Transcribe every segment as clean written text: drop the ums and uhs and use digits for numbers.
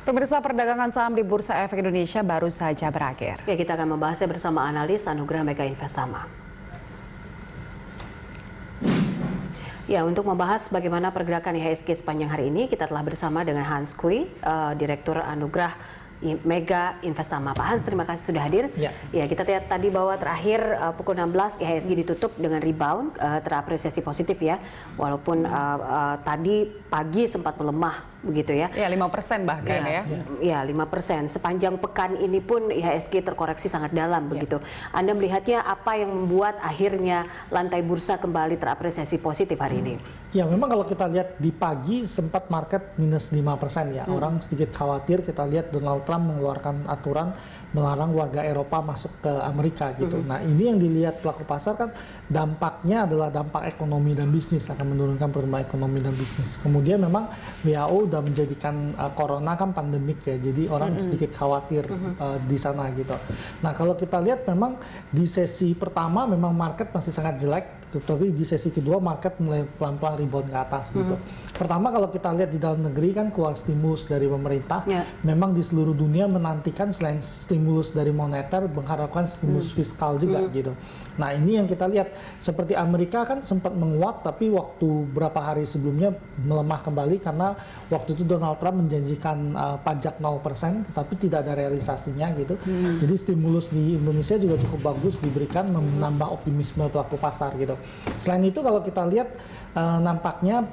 Pemirsa, perdagangan saham di Bursa Efek Indonesia baru saja berakhir. Ya, kita akan membahasnya bersama analis Anugrah Mega Investama. Ya, untuk membahas bagaimana pergerakan IHSG sepanjang hari ini, kita telah bersama dengan Hans Kui, Direktur Anugrah Mega Investama. Pak Hans, terima kasih sudah hadir. Ya, kita lihat tadi bahwa terakhir pukul 16 IHSG ditutup dengan rebound, terapresiasi positif ya. Walaupun tadi pagi sempat melemah begitu ya. Ya, 5% bahkan ya. Ya, 5%. Sepanjang pekan ini pun IHSG terkoreksi sangat dalam begitu. Anda melihatnya apa yang membuat akhirnya lantai bursa kembali terapresiasi positif hari ini? Ya, memang kalau kita lihat di pagi sempat market minus 5% ya. Orang sedikit khawatir, kita lihat Donald Trump mengeluarkan aturan melarang warga Eropa masuk ke Amerika gitu. Nah, ini yang dilihat pelaku pasar kan dampaknya adalah dampak ekonomi dan bisnis, akan menurunkan pertumbuhan ekonomi dan bisnis. Kemudian memang WHO udah menjadikan corona kan pandemik ya, jadi orang sedikit khawatir di sana gitu. Nah, kalau kita lihat memang di sesi pertama memang market masih sangat jelek, tapi di sesi kedua market mulai pelan-pelan rebound ke atas gitu. Pertama kalau kita lihat di dalam negeri kan keluar stimulus dari pemerintah, memang di seluruh dunia menantikan selain stimulus dari moneter mengharapkan stimulus fiskal juga gitu. Nah, ini yang kita lihat, seperti Amerika kan sempat menguat tapi waktu berapa hari sebelumnya melemah kembali karena waktu itu Donald Trump menjanjikan pajak 0% tetapi tidak ada realisasinya gitu. Jadi stimulus di Indonesia juga cukup bagus diberikan, menambah optimisme pelaku pasar gitu. Selain itu kalau kita lihat nampaknya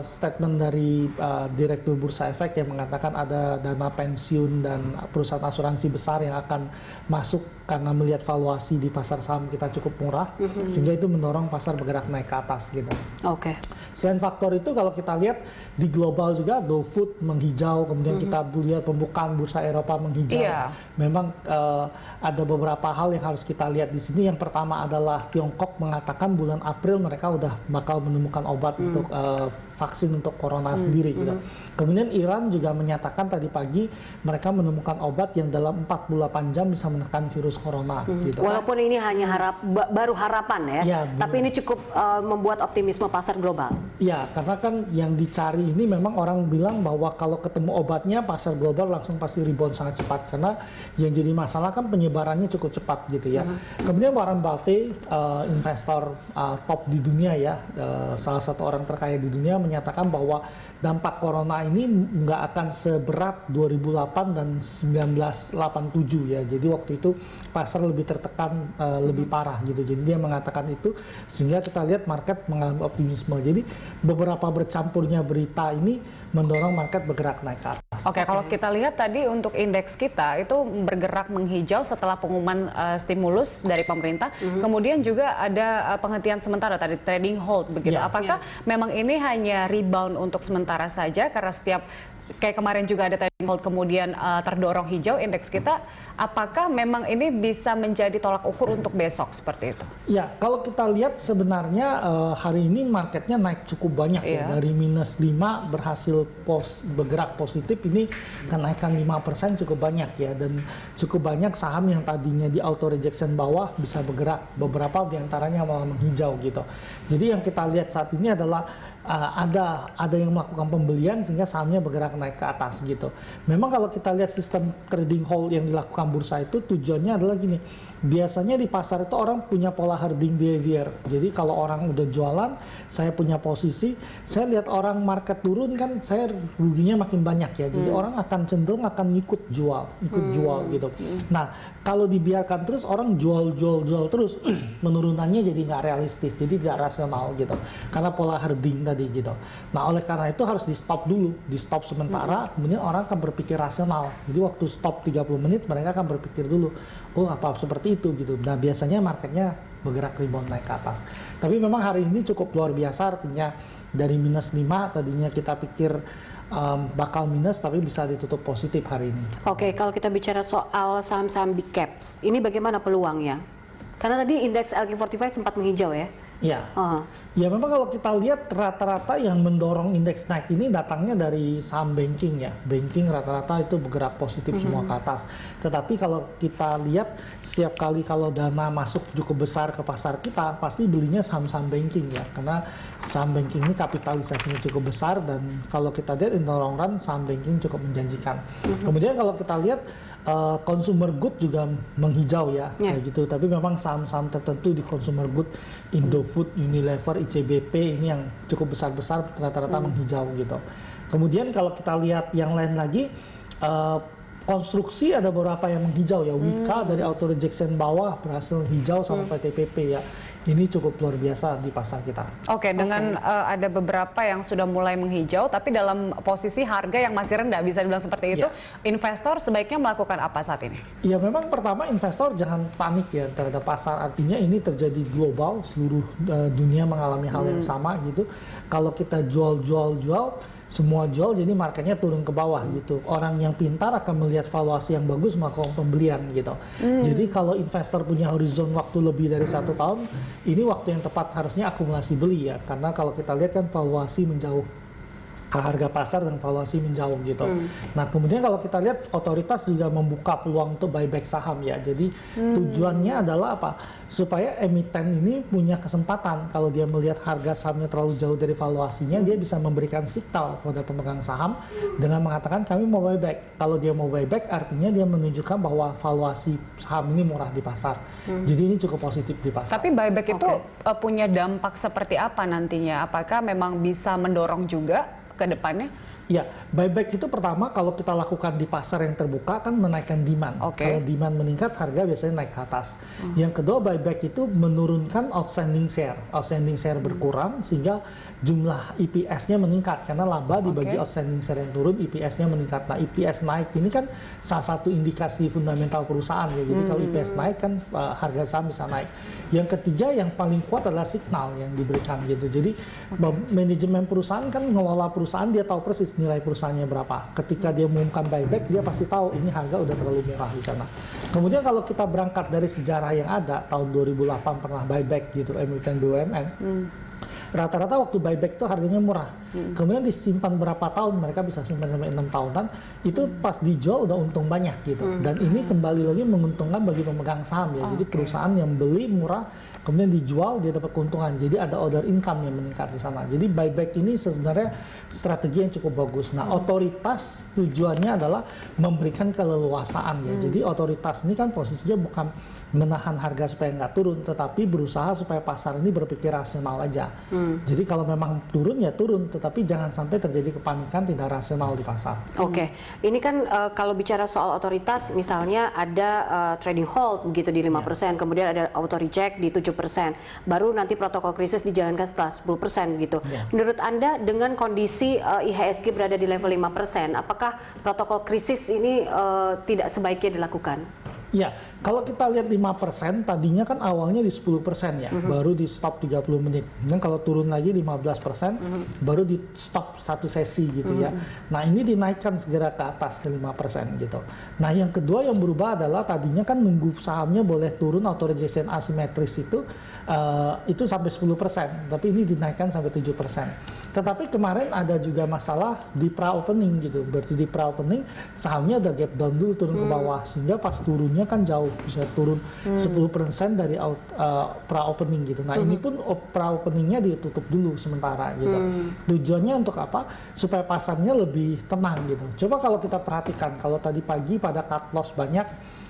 statement dari Direktur Bursa Efek yang mengatakan ada dana pensiun dan perusahaan asuransi besar yang akan masuk karena melihat valuasi di pasar saham kita cukup murah, sehingga itu mendorong pasar bergerak naik ke atas gitu. Selain faktor itu kalau kita lihat di global juga Dow Food menghijau, kemudian kita lihat pembukaan bursa Eropa menghijau. Memang ada beberapa hal yang harus kita lihat di sini. Yang pertama adalah Tiongkok mengatakan bulan April mereka udah bakal menemukan obat untuk vaksin untuk corona sendiri gitu. Kemudian Iran juga menyatakan tadi pagi mereka menemukan obat yang dalam 48 jam bisa menekan virus corona gitu. Walaupun ini hanya baru harapan ya, tapi ini cukup membuat optimisme pasar global. Ya, karena kan yang dicari ini memang orang bilang bahwa kalau ketemu obatnya pasar global langsung pasti rebound sangat cepat, karena yang jadi masalah kan penyebarannya cukup cepat gitu ya. Kemudian Warren Buffett, investor top di dunia ya, salah satu orang terkaya di dunia, menyatakan bahwa dampak corona ini nggak akan seberat 2008 dan 1987 ya. Jadi waktu itu pasar lebih tertekan, lebih parah gitu. Jadi dia mengatakan itu, sehingga kita lihat market mengalami optimisme. Jadi beberapa bercampurnya berita ini mendorong market bergerak naik ke atas. Kalau kita lihat tadi untuk indeks kita itu bergerak menghijau setelah pengumuman stimulus dari pemerintah. Kemudian juga ada penghentian sementara tadi, trading hold begitu. Apakah memang ini hanya rebound untuk sementara saja karena setiap kayak kemarin juga ada trading hold kemudian terdorong hijau indeks kita, apakah memang ini bisa menjadi tolak ukur untuk besok seperti itu? Ya, kalau kita lihat sebenarnya hari ini marketnya naik cukup banyak ya, dari minus 5 berhasil bergerak positif, ini kenaikan 5% cukup banyak ya, dan cukup banyak saham yang tadinya di auto rejection bawah bisa bergerak, beberapa diantaranya malah menghijau gitu. Jadi yang kita lihat saat ini adalah ada yang melakukan pembelian sehingga sahamnya bergerak naik ke atas gitu. Memang kalau kita lihat sistem trading hold yang dilakukan bursa itu tujuannya adalah gini, biasanya di pasar itu orang punya pola holding behavior. Jadi kalau orang udah jualan, saya punya posisi, saya lihat orang market turun kan, saya ruginya makin banyak ya. Jadi orang akan cenderung akan ikut jual gitu. Nah, kalau dibiarkan terus orang jual terus, menurunannya jadi nggak realistis, jadi tidak rasional gitu. Karena pola holding tadi gitu. Nah, oleh karena itu harus di stop dulu, di stop sementara, kemudian orang akan berpikir rasional. Jadi waktu stop 30 menit mereka akan berpikir dulu, oh apa seperti itu gitu. Nah, biasanya marketnya bergerak rebound naik ke atas. Tapi memang hari ini cukup luar biasa, artinya dari minus 5 tadinya kita pikir bakal minus tapi bisa ditutup positif hari ini. Kalau kita bicara soal saham-saham big caps, ini bagaimana peluangnya? Karena tadi indeks LQ45 sempat menghijau ya. Ya memang kalau kita lihat rata-rata yang mendorong indeks naik ini datangnya dari saham banking ya. Banking rata-rata itu bergerak positif semua ke atas. Tetapi kalau kita lihat setiap kali kalau dana masuk cukup besar ke pasar kita, pasti belinya saham-saham banking ya. Karena saham banking ini kapitalisasinya cukup besar dan kalau kita lihat in the long run saham banking cukup menjanjikan. Kemudian kalau kita lihat consumer good juga menghijau ya, kayak gitu. Tapi memang saham-saham tertentu di consumer good, Indofood, Unilever, ICBP ini yang cukup besar-besar rata-rata menghijau gitu. Kemudian kalau kita lihat yang lain lagi, konstruksi ada beberapa yang menghijau ya. Wika dari auto rejection bawah berhasil hijau sama PTPP ya. Ini cukup luar biasa di pasar kita. Oke, dengan ada beberapa yang sudah mulai menghijau, tapi dalam posisi harga yang masih rendah, bisa dibilang seperti itu, investor sebaiknya melakukan apa saat ini? Ya memang pertama investor jangan panik ya terhadap pasar, artinya ini terjadi global, seluruh dunia mengalami hal yang sama gitu. Kalau kita jual, semua jual, jadi marketnya turun ke bawah gitu. Orang yang pintar akan melihat valuasi yang bagus melakukan pembelian gitu. Jadi kalau investor punya horizon waktu lebih dari 1 tahun, ini waktu yang tepat harusnya akumulasi beli ya. Karena kalau kita lihat kan valuasi menjauh, harga pasar dan valuasi menjauh gitu. Nah kemudian kalau kita lihat otoritas juga membuka peluang untuk buyback saham ya. Jadi tujuannya adalah apa? Supaya emiten ini punya kesempatan kalau dia melihat harga sahamnya terlalu jauh dari valuasinya, dia bisa memberikan signal kepada pemegang saham dengan mengatakan kami mau buyback. Kalau dia mau buyback artinya dia menunjukkan bahwa valuasi saham ini murah di pasar. Jadi ini cukup positif di pasar. Tapi buyback itu punya dampak seperti apa nantinya? Apakah memang bisa mendorong juga ke depannya? Ya, buyback itu pertama kalau kita lakukan di pasar yang terbuka kan menaikkan demand. Kalau demand meningkat, harga biasanya naik ke atas. Yang kedua, buyback itu menurunkan outstanding share. Outstanding share berkurang sehingga jumlah EPS-nya meningkat karena laba dibagi outstanding share yang turun, EPS-nya meningkat. Nah, EPS naik ini kan salah satu indikasi fundamental perusahaan ya. Jadi kalau EPS naik kan harga saham bisa naik. Yang ketiga yang paling kuat adalah signal yang diberikan gitu. Jadi manajemen perusahaan kan ngelola perusahaan, dia tahu persis nilai perusahaannya berapa. Ketika dia mengumumkan buyback, dia pasti tahu ini harga udah terlalu murah di sana. Kemudian kalau kita berangkat dari sejarah yang ada, tahun 2008 pernah buyback gitu emiten BUMN. Rata-rata waktu buyback itu harganya murah. Kemudian disimpan berapa tahun, mereka bisa simpan sampai 6 tahunan, itu pas dijual udah untung banyak gitu. Dan ini kembali lagi menguntungkan bagi pemegang saham ya. Jadi perusahaan yang beli murah, kemudian dijual dia dapat keuntungan. Jadi ada order income yang meningkat di sana. Jadi buyback ini sebenarnya strategi yang cukup bagus. Nah, otoritas tujuannya adalah memberikan keleluasaan ya. Jadi otoritas ini kan posisinya bukan menahan harga supaya nggak turun, tetapi berusaha supaya pasar ini berpikir rasional aja. Jadi kalau memang turun ya turun, tetapi jangan sampai terjadi kepanikan tidak rasional di pasar. Ini kan kalau bicara soal otoritas, misalnya ada trading hold begitu di 5%, kemudian ada auto reject di 7%, baru nanti protokol krisis dijalankan setelah 10% gitu. Menurut Anda dengan kondisi IHSG berada di level 5%, apakah protokol krisis ini tidak sebaiknya dilakukan? Ya, kalau kita lihat 5%, tadinya kan awalnya di 10% ya, baru di stop 30 menit. Dan kalau turun lagi 15%, baru di stop satu sesi gitu ya. Nah ini dinaikkan segera ke atas ke 5% gitu. Nah yang kedua yang berubah adalah tadinya kan nunggu sahamnya boleh turun auto rejection asimetris itu sampai 10%, tapi ini dinaikkan sampai 7%. Tetapi kemarin ada juga masalah di pra-opening gitu, berarti di pra-opening sahamnya udah gap down dulu turun ke bawah, sehingga pas turunnya kan jauh, bisa turun 10% dari pra-opening gitu. Nah ini pun pra-openingnya ditutup dulu sementara gitu. Tujuannya untuk apa? Supaya pasarnya lebih tenang gitu. Coba kalau kita perhatikan, kalau tadi pagi pada cut loss banyak,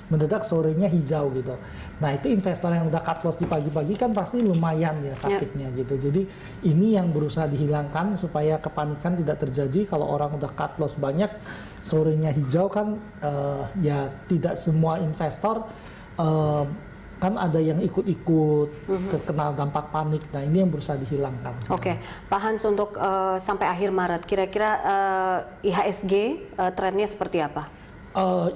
mendadak sorenya hijau gitu. Nah itu investor yang udah cut loss di pagi-pagi kan pasti lumayan ya sakitnya gitu. Jadi ini yang berusaha dihilangkan supaya kepanikan tidak terjadi. Kalau orang udah cut loss banyak, sorenya hijau kan ya tidak semua investor kan ada yang ikut-ikut terkena dampak panik. Nah ini yang berusaha dihilangkan. Pak Hans, untuk sampai akhir Maret kira-kira IHSG trennya seperti apa?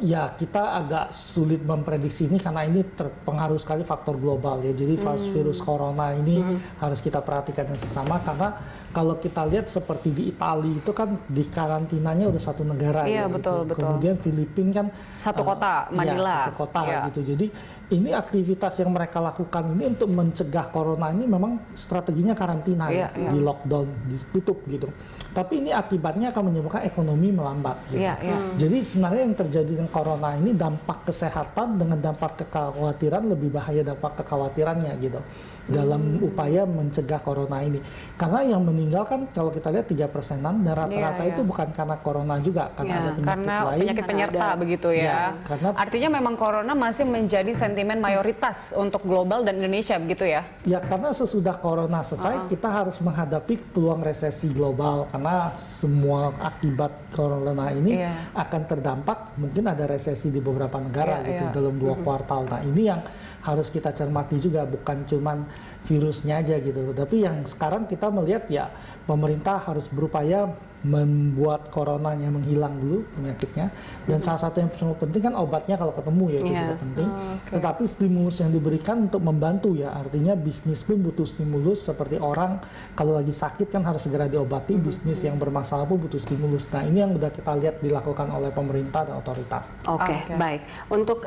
Ya kita agak sulit memprediksi ini karena ini terpengaruh sekali faktor global ya. Jadi virus corona ini harus kita perhatikan yang sesama karena kalau kita lihat seperti di Italia itu kan di karantinanya udah satu negara Iya, ya. betul, gitu. betul. Kemudian Filipina kan Satu kota, Manila. Ya, satu kota Iya. gitu. Jadi ini aktivitas yang mereka lakukan ini untuk mencegah corona ini memang strateginya karantina Iya, ya, di lockdown, ditutup gitu. Tapi ini akibatnya akan menyebabkan ekonomi melambat. Gitu. Iya, iya. Jadi sebenarnya yang terjadi dengan corona ini dampak kesehatan dengan dampak kekhawatiran lebih bahaya dampak kekhawatirannya gitu dalam upaya mencegah corona ini. Karena yang meninggal kan kalau kita lihat 3%-an dan rata-rata Iya, itu bukan karena corona juga, karena ada penyakit Karena lain. penyakit penyerta begitu ya. Ya, karena- Artinya memang corona masih menjadi sentimen mayoritas untuk global dan Indonesia begitu ya. Ya karena sesudah corona selesai kita harus menghadapi peluang resesi global karena semua akibat corona ini akan terdampak, mungkin ada resesi di beberapa negara gitu dalam 2 kuartal. Nah ini yang harus kita cermati juga, bukan cuman virusnya aja gitu, tapi yang sekarang kita melihat ya pemerintah harus berupaya membuat coronanya menghilang dulu penyakitnya, dan salah satu yang sangat penting kan obatnya kalau ketemu ya itu juga penting. Tetapi stimulus yang diberikan untuk membantu ya, artinya bisnis pun butuh stimulus, seperti orang kalau lagi sakit kan harus segera diobati, bisnis yang bermasalah pun butuh stimulus. Nah ini yang udah kita lihat dilakukan oleh pemerintah dan otoritas. Oke, baik. Untuk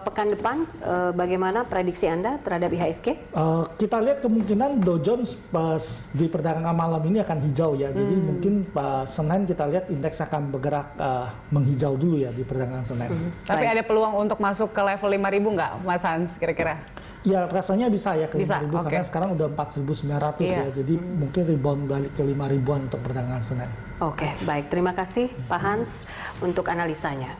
pekan depan bagaimana prediksi Anda terhadap IHSG? Kita lihat kemungkinan Dow Jones pas di perdagangan malam ini akan hijau ya, jadi mungkin Senin kita lihat indeks akan bergerak menghijau dulu ya di perdagangan Senin. Tapi ada peluang untuk masuk ke level 5.000 nggak, Mas Hans, kira-kira? Ya rasanya bisa ya ke Bisa, 5.000 karena sekarang udah 4.900 ya, jadi mungkin rebound balik ke 5.000-an untuk perdagangan Senin. Oke, baik. Terima kasih Pak Hans untuk analisanya.